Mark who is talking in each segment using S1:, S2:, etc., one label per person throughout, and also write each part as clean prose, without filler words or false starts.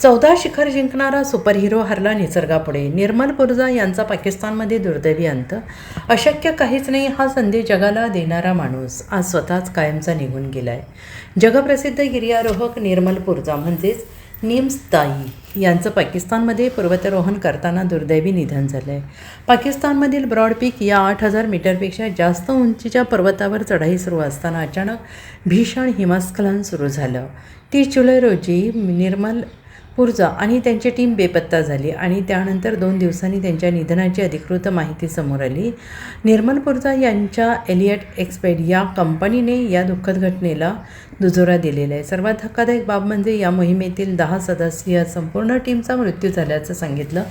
S1: 14 शिखर जिंकणारा सुपरहिरो हरला निसर्गापुढे. निर्मल पुरजा यांचा पाकिस्तानमध्ये दुर्दैवी अंत. अशक्य काहीच नाही हा संदेश जगाला देणारा माणूस आज स्वतःच कायमचा निघून गेलाय. जगप्रसिद्ध गिर्यारोहक निर्मल पुरजा म्हणजेच निम्सताई यांचं पाकिस्तानमध्ये पर्वतारोहण करताना दुर्दैवी निधन झालं आहे. पाकिस्तानमधील ब्रॉड पीक या 8,000 मीटरपेक्षा जास्त उंचीच्या पर्वतावर चढाई सुरू असताना अचानक भीषण हिमस्खलन सुरू झालं. 30 जुलै रोजी निर्मल पुरजा आणि त्यांची टीम बेपत्ता झाली आणि त्यानंतर 2 दिवसांनी त्यांच्या निधनाची अधिकृत माहिती समोर आली. निर्मल पुरजा यांच्या एलियट एक्सपेड या कंपनीने या दुःखद घटनेला दुजोरा दिलेला आहे. सर्वात धक्कादायक बाब म्हणजे या मोहिमेतील 10 सदस्यीय संपूर्ण टीमचा मृत्यू झाल्याचं सांगितलं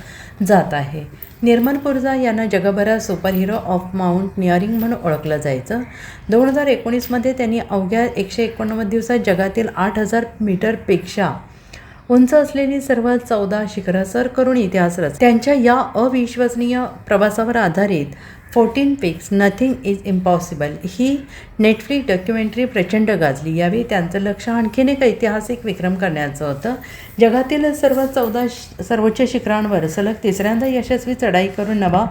S1: जात आहे. निर्मल पुरजा यांना जगभरात सुपरहिरो ऑफ माउंटनिअरिंग म्हणून ओळखलं जायचं. 2019मध्ये त्यांनी अवघ्या 189 दिवसात जगातील 8,000 मीटरपेक्षा उंच असलेली सर्वात 14 शिखरं सर करून इतिहास रचला. त्यांच्या या अविश्वसनीय प्रवासावर आधारित 14 peaks nothing is impossible he Netflix documentary प्रचंड गाजली. यावेळी त्यांचं लक्ष आणखीन एक ऐतिहासिक विक्रम करण्याचं होतं. जगातील सर्वोच्च शिखरांवर सलग तिसऱ्यांदा यशस्वी चढाई करून नवा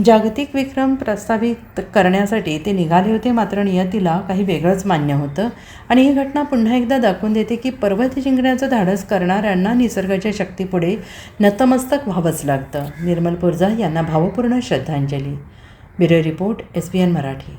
S1: जागतिक विक्रम प्रस्थापित करण्यासाठी ते निघाले होते. मात्र नियतीला काही वेगळंच मान्य होतं आणि ही घटना पुन्हा एकदा दाखवून देते की पर्वत जिंकण्याचं धाडस करणाऱ्यांना निसर्गाच्या शक्तीपुढे नतमस्तक व्हावंच लागतं. निर्मल पुरजा यांना भावपूर्ण श्रद्धांजली. Bureau report, SBN Marathi.